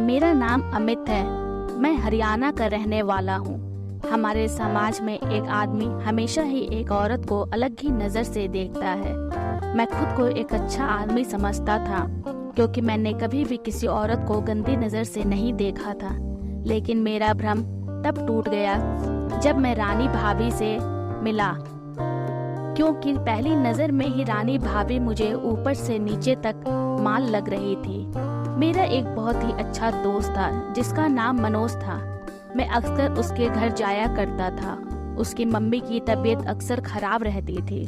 मेरा नाम अमित है। मैं हरियाणा का रहने वाला हूँ। हमारे समाज में एक आदमी हमेशा ही एक औरत को अलग ही नज़र से देखता है। मैं खुद को एक अच्छा आदमी समझता था, क्योंकि मैंने कभी भी किसी औरत को गंदी नज़र से नहीं देखा था। लेकिन मेरा भ्रम तब टूट गया जब मैं रानी भाभी से मिला, क्योंकि पहली नज़र में ही रानी भाभी मुझे ऊपर से नीचे तक माल लग रही थी। मेरा एक बहुत ही अच्छा दोस्त था जिसका नाम मनोज था। मैं अक्सर उसके घर जाया करता था। उसकी मम्मी की तबीयत अक्सर खराब रहती थी,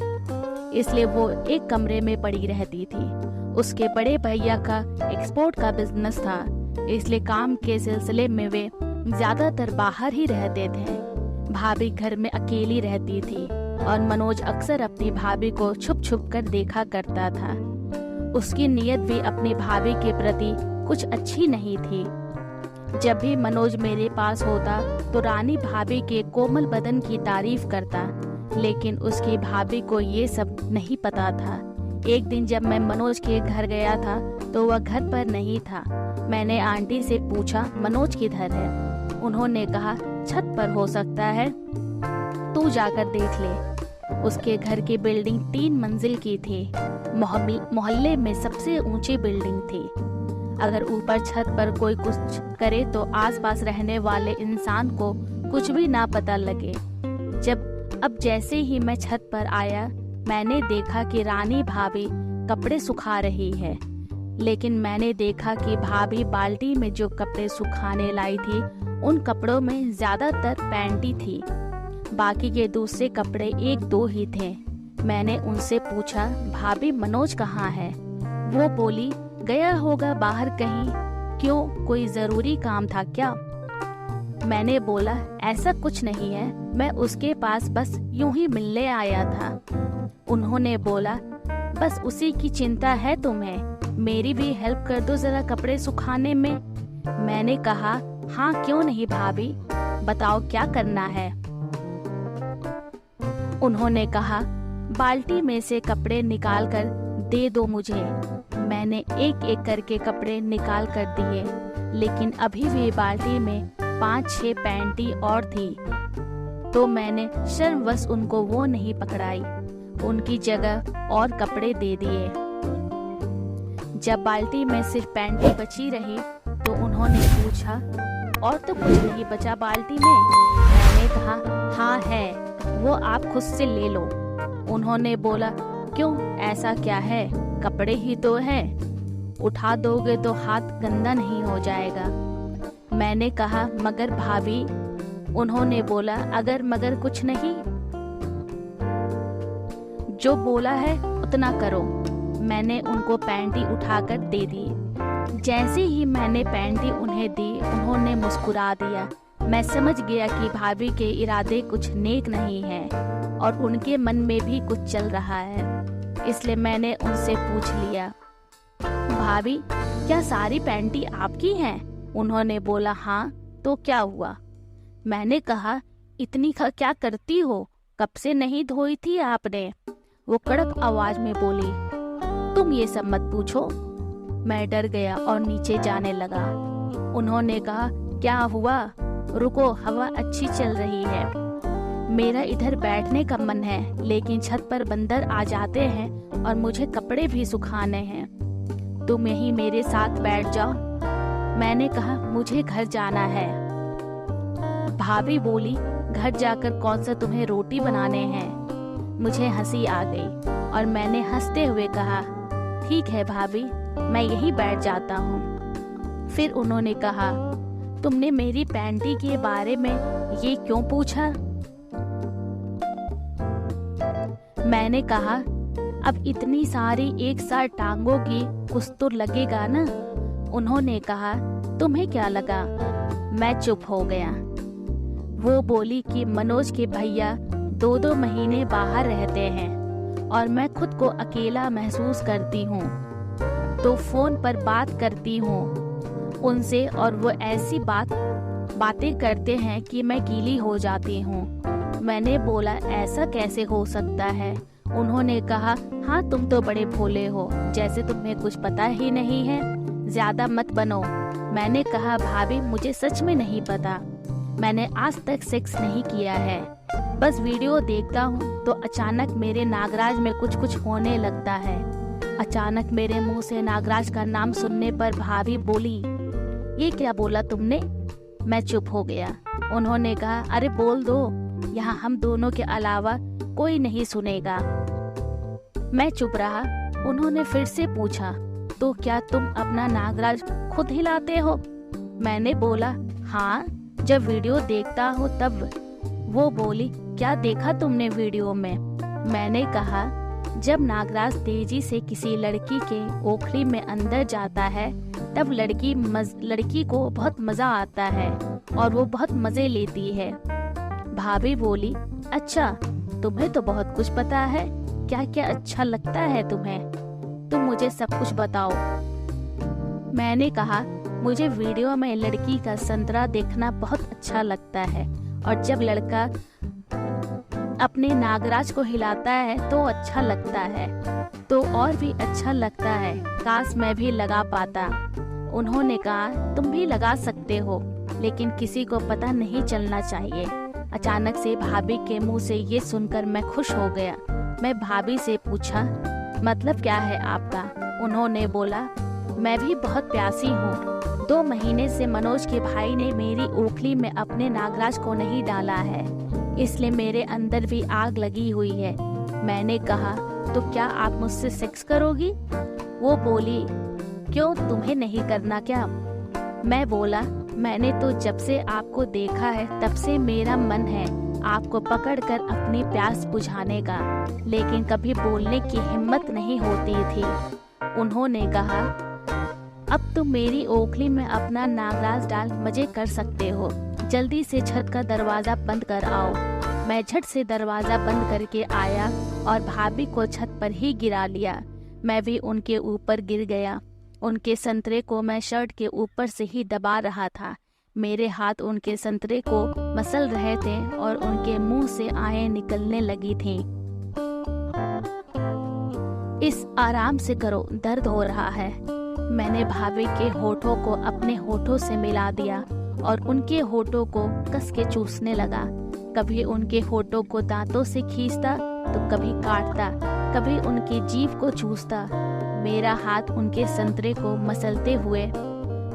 इसलिए वो एक कमरे में पड़ी रहती थी। उसके बड़े भैया का एक्सपोर्ट का बिजनेस था, इसलिए काम के सिलसिले में वे ज्यादातर बाहर ही रहते थे। भाभी घर में अकेली रहती थी और मनोज अक्सर अपनी भाभी को छुप छुप कर देखा करता था। उसकी नीयत भी अपनी भाभी के प्रति कुछ अच्छी नहीं थी। जब भी मनोज मेरे पास होता तो रानी भाभी के कोमल बदन की तारीफ करता, लेकिन उसकी भाभी को ये सब नहीं पता था। एक दिन जब मैं मनोज के घर गया था तो वह घर पर नहीं था। मैंने आंटी से पूछा मनोज किधर है। उन्होंने कहा छत पर हो सकता है, तू जाकर देख ले। उसके घर की बिल्डिंग 3 मंजिल की थी। मोहल्ले में सबसे ऊंची बिल्डिंग थी। अगर ऊपर छत पर कोई कुछ करे तो आसपास रहने वाले इंसान को कुछ भी ना पता लगे। अब जैसे ही मैं छत पर आया, मैंने देखा कि रानी भाभी कपड़े सुखा रही है। लेकिन मैंने देखा कि भाभी बाल्टी में जो कपड़े सुखाने लाई थी, उन कपड़ों में ज्यादातर पैंटी थी। बाकी के दूसरे कपड़े 1-2 ही थे। मैंने उनसे पूछा, भाभी मनोज कहाँ है? वो बोली, गया होगा बाहर कहीं। क्यों, कोई जरूरी काम था क्या? मैंने बोला, ऐसा कुछ नहीं है, मैं उसके पास बस यूं ही मिलने आया था। उन्होंने बोला, बस उसी की चिंता है तुम्हें, मेरी भी हेल्प कर दो जरा कपड़े सुखाने में। मैंने कहा, हाँ क्यों नहीं भाभी, बताओ क्या करना है। उन्होंने कहा, बाल्टी में से कपड़े निकाल कर दे दो मुझे। मैंने एक एक करके कपड़े निकाल कर दिए, लेकिन अभी भी बाल्टी में 5-6 पैंटी और थी, तो मैंने शर्मवश उनको वो नहीं पकड़ाई, उनकी जगह और कपड़े दे दिए। जब बाल्टी में सिर्फ पैंटी बची रही तो उन्होंने पूछा, और तो कुछ नहीं बचा बाल्टी में? मैंने कहा, हाँ है, वो आप खुद से ले लो। उन्होंने बोला, क्यों, ऐसा क्या है, कपड़े ही तो हैं, उठा दोगे तो हाथ गंदा नहीं हो जाएगा। मैंने कहा, मगर भाभी। उन्होंने बोला, अगर मगर कुछ नहीं, जो बोला है उतना करो। मैंने उनको पैंटी उठाकर दे दी। जैसे ही मैंने पैंटी उन्हें दी, उन्होंने मुस्कुरा दिया। मैं समझ गया कि भाभी के इरादे कुछ नेक नहीं हैं और उनके मन में भी कुछ चल रहा है। इसलिए मैंने उनसे पूछ लिया, भाभी क्या सारी पैंटी आपकी हैं? उन्होंने बोला, हाँ, तो क्या हुआ? मैंने कहा, इतनी क्या करती हो, कब से नहीं धोई थी आपने? वो कड़क आवाज में बोली, तुम ये सब मत पूछो। मैं डर गया और नीचे जाने लगा। उन्होंने कहा, क्या हुआ? रुको, हवा अच्छी चल रही है। मेरा इधर बैठने का मन है, लेकिन छत पर बंदर आ जाते हैं और मुझे कपड़े भी सुखाने हैं। तुम यहीं मेरे साथ बैठ जाओ। मैंने कहा, मुझे घर जाना है। भाभी बोली, घर जाकर कौन सा तुम्हें रोटी बनाने हैं? मुझे हंसी आ गई और मैंने हंसते हुए कहा, ठीक है भाभी, मैं यहीं बैठ जाता हूँ। फिर उन्होंने कहा, तुमने मेरी पैंटी के बारे में ये क्यों पूछा? मैंने कहा, अब इतनी सारी एक साथ टांगों की कुछ तो लगेगा ना। उन्होंने कहा, तुम्हें क्या लगा? मैं चुप हो गया। वो बोली कि मनोज के भैया 2-2 महीने बाहर रहते हैं और मैं खुद को अकेला महसूस करती हूँ, तो फोन पर बात करती हूँ उनसे और वो ऐसी बातें करते हैं कि मैं गीली हो जाती हूँ। मैंने बोला, ऐसा कैसे हो सकता है? उन्होंने कहा, हाँ तुम तो बड़े भोले हो, जैसे तुम्हें कुछ पता ही नहीं है। ज्यादा मत बनो, मैंने कहा, भाभी मुझे सच में नहीं पता, मैंने आज तक सेक्स नहीं किया है, बस वीडियो देखता हूँ तो अचानक मेरे नागराज में कुछ कुछ होने लगता है। अचानक मेरे मुंह से नागराज का नाम सुनने पर भाभी बोली, ये क्या बोला तुमने? मैं चुप हो गया। उन्होंने कहा, अरे बोल दो, यहाँ हम दोनों के अलावा कोई नहीं सुनेगा। मैं चुप रहा। उन्होंने फिर से पूछा, तो क्या तुम अपना नागराज खुद हिलाते हो? मैंने बोला, हाँ, जब वीडियो देखता हूँ तब। वो बोली, क्या देखा तुमने वीडियो में? मैंने कहा, जब नागराज तेजी से किसी लड़की के ओखली में अंदर जाता है तब लड़की को बहुत मजा आता है और वो बहुत मजे लेती है। भाभी बोली, अच्छा, तुम्हें तो बहुत कुछ पता है, क्या क्या अच्छा लगता है तुम्हें? तुम मुझे सब कुछ बताओ। मैंने कहा, मुझे वीडियो में लड़की का संतरा देखना बहुत अच्छा लगता है और जब लड़का अपने नागराज को हिलाता है तो अच्छा लगता है, तो और भी अच्छा लगता है, काश मैं भी लगा पाता। उन्होंने कहा, तुम भी लगा सकते हो, लेकिन किसी को पता नहीं चलना चाहिए। अचानक से भाभी के मुंह से ये सुनकर मैं खुश हो गया। मैं भाभी से पूछा, मतलब क्या है आपका? उन्होंने बोला, मैं भी बहुत प्यासी हूँ। 2 महीने से मनोज के भाई ने मेरी ओखली में अपने नागराज को नहीं डाला है, इसलिए मेरे अंदर भी आग लगी हुई है। मैंने कहा, तो क्या आप मुझसे सेक्स करोगी? वो बोली, क्यों, तुम्हें नहीं करना क्या? मैं बोला, मैंने तो जब से आपको देखा है तब से मेरा मन है आपको पकड़कर अपनी प्यास बुझाने का, लेकिन कभी बोलने की हिम्मत नहीं होती थी। उन्होंने कहा, अब तुम मेरी ओखली में अपना नागराज डाल मजे कर सकते हो, जल्दी से छत का दरवाजा बंद कर आओ। मैं झट से दरवाजा बंद करके आया और भाभी को छत पर ही गिरा लिया। मैं भी उनके ऊपर गिर गया। उनके संतरे को मैं शर्ट के ऊपर से ही दबा रहा था। मेरे हाथ उनके संतरे को मसल रहे थे और उनके मुंह से आयें निकलने लगी थीं। इस आराम से करो, दर्द हो रहा है। मैंने भाभी के होठों को अपने होठों से मिला दिया और उनके होठों को कस के चूसने लगा। कभी उनके होठों को दांतों से खींचता तो कभी काटता, कभी उनकी जीभ को चूसता। मेरा हाथ उनके संतरे को मसलते हुए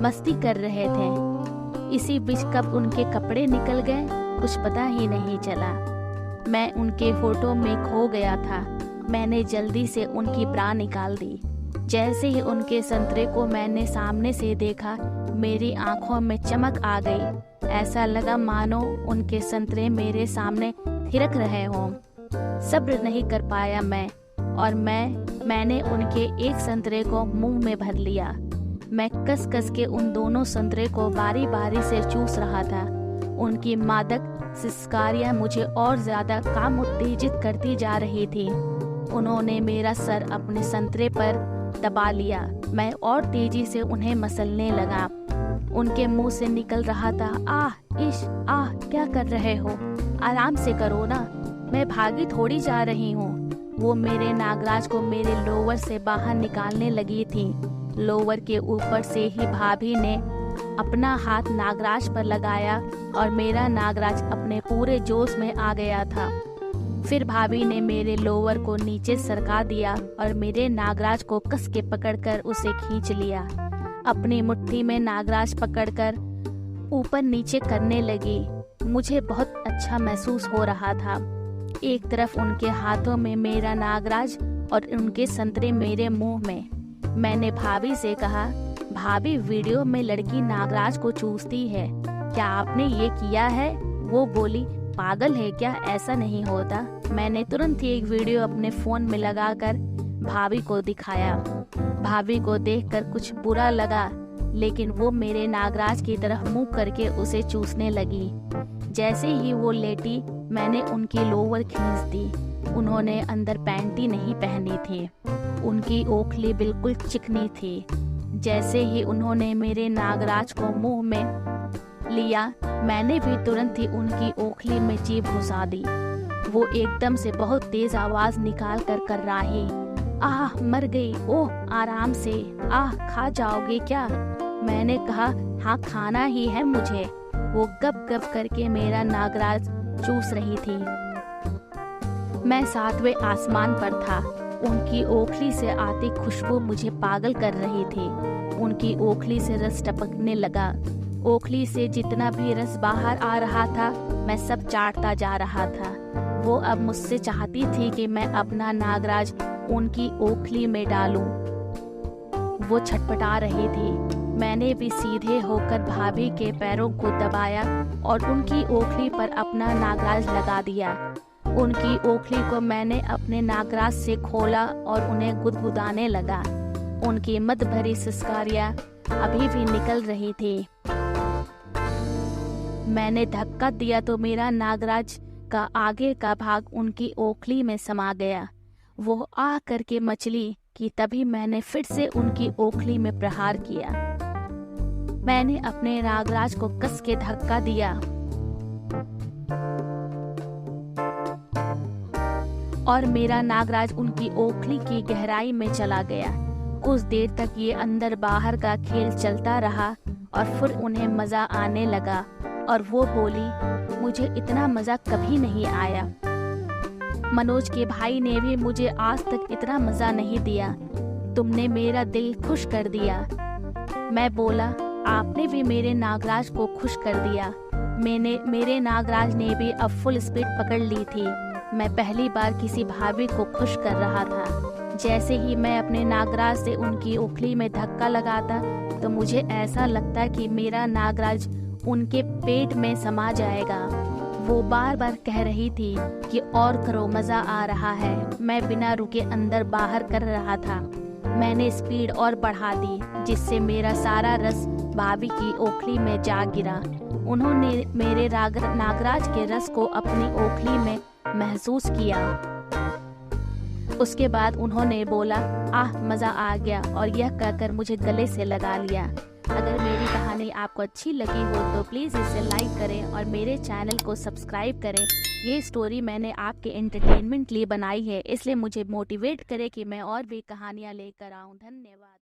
मस्ती कर रहे थे। इसी बीच कब उनके कपड़े निकल गए कुछ पता ही नहीं चला। मैं उनके होठों में खो गया था। मैंने जल्दी से उनकी ब्रा निकाल दी। जैसे ही उनके संतरे को मैंने सामने से देखा, मेरी आंखों में चमक आ गई। ऐसा लगा मानो उनके संतरे मेरे सामने थिरक रहे हों। सब्र नहीं कर पाया मैं, और मैंने उनके एक संतरे को मुंह में भर लिया। मैं कस कस के उन दोनों संतरे को बारी बारी से चूस रहा था। उनकी मादक सिस्कारियां मुझे और ज्यादा काम उत्तेजित करती जा रही थी। उन्होंने मेरा सर अपने संतरे पर दबा लिया। मैं और तेजी से उन्हें मसलने लगा। उनके मुंह से निकल रहा था, आह इश आह, क्या कर रहे हो? आराम से करो ना, मैं भागी थोड़ी जा रही हूँ। वो मेरे नागराज को मेरे लोवर से बाहर निकालने लगी थी। लोवर के ऊपर से ही भाभी ने अपना हाथ नागराज पर लगाया और मेरा नागराज अपने पूरे जोश में आ गया था। फिर भाभी ने मेरे लोवर को नीचे सरका दिया और मेरे नागराज को कस के पकड़कर उसे खींच लिया। अपनी मुट्ठी में नागराज पकड़कर ऊपर नीचे करने लगी। मुझे बहुत अच्छा महसूस हो रहा था। एक तरफ उनके हाथों में मेरा नागराज और उनके संतरे मेरे मुंह में। मैंने भाभी से कहा, भाभी वीडियो में लड़की नागराज को चूसती है, क्या आपने ये किया है? वो बोली, पागल है क्या, ऐसा नहीं होता। मैंने तुरंत ही एक वीडियो अपने फोन में लगाकर भाभी को दिखाया। भाभी को देखकर कुछ बुरा लगा, लेकिन वो मेरे नागराज की तरफ मुंह करके उसे चूसने लगी। जैसे ही वो लेटी, मैंने उनकी लोवर खींच दी। उन्होंने अंदर पैंटी नहीं पहनी थी। उनकी ओखली बिल्कुल चिकनी थी। जैसे ही उन्होंने मेरे नागराज को मुंह में लिया, मैंने भी तुरंत ही उनकी ओखली में जीभ घुसा दी। वो एकदम से बहुत तेज आवाज निकाल कर कर्राही, आह मर गई, ओह आराम से, आह खा जाओगे क्या? मैंने कहा, हाँ खाना ही है मुझे। वो गप गप करके मेरा नागराज चूस रही थी। मैं 7वें आसमान पर था। उनकी ओखली से आती खुशबू मुझे पागल कर रही थी। उनकी ओखली से रस टपकने लगा। ओखली से जितना भी रस बाहर आ रहा था, मैं सब चाटता जा रहा था। वो अब मुझसे चाहती थी कि मैं अपना नागराज उनकी ओखली में डालूं। वो छटपटा रही थी। मैंने भी सीधे होकर भाभी के पैरों को दबाया और उनकी ओखली पर अपना नागराज लगा दिया। उनकी ओखली को मैंने अपने नागराज से खोला और उन्हें गुदगुदाने लगा। उनकी मद भरी सिसकारियां अभी भी निकल रही थी। मैंने धक्का दिया तो मेरा नागराज का आगे का भाग उनकी ओखली में समा गया। वो आ करके मचली कि तभी मैंने फिर से उनकी ओखली में प्रहार किया। मैंने अपने नागराज को कस के धक्का दिया और मेरा नागराज उनकी ओखली की गहराई में चला गया। कुछ देर तक ये अंदर बाहर का खेल चलता रहा और फिर उन्हें मजा आने लगा और वो बोली, मुझे इतना मजा कभी नहीं आया। मनोज के भाई ने भी मुझे आज तक इतना मजा नहीं दिया। तुमने मेरा दिल खुश कर दिया। मैं बोला, आपने भी मेरे नागराज को खुश कर दिया। मेरे नागराज ने भी अब फुल स्पीड पकड़ ली थी। मैं पहली बार किसी भाभी को खुश कर रहा था। जैसे ही मैं अपने नागराज से उनकी ओखली में धक्का लगाता तो मुझे ऐसा लगता कि मेरा नागराज उनके पेट में समा जाएगा। वो बार बार कह रही थी कि और करो, मजा आ रहा है। मैं बिना रुके अंदर बाहर कर रहा था। मैंने स्पीड और बढ़ा दी, जिससे मेरा सारा रस भाभी की ओखली में जा गिरा। उन्होंने मेरे नागराज के रस को अपनी ओखली में महसूस किया। उसके बाद उन्होंने बोला, आह मज़ा आ गया, और यह कहकर मुझे गले से लगा लिया। अगर मेरी कहानी आपको अच्छी लगी हो तो प्लीज़ इसे लाइक करें और मेरे चैनल को सब्सक्राइब करें। ये स्टोरी मैंने आपके एंटरटेनमेंट लिए बनाई है, इसलिए मुझे मोटिवेट करे कि मैं और भी कहानियाँ लेकर आऊँ। धन्यवाद।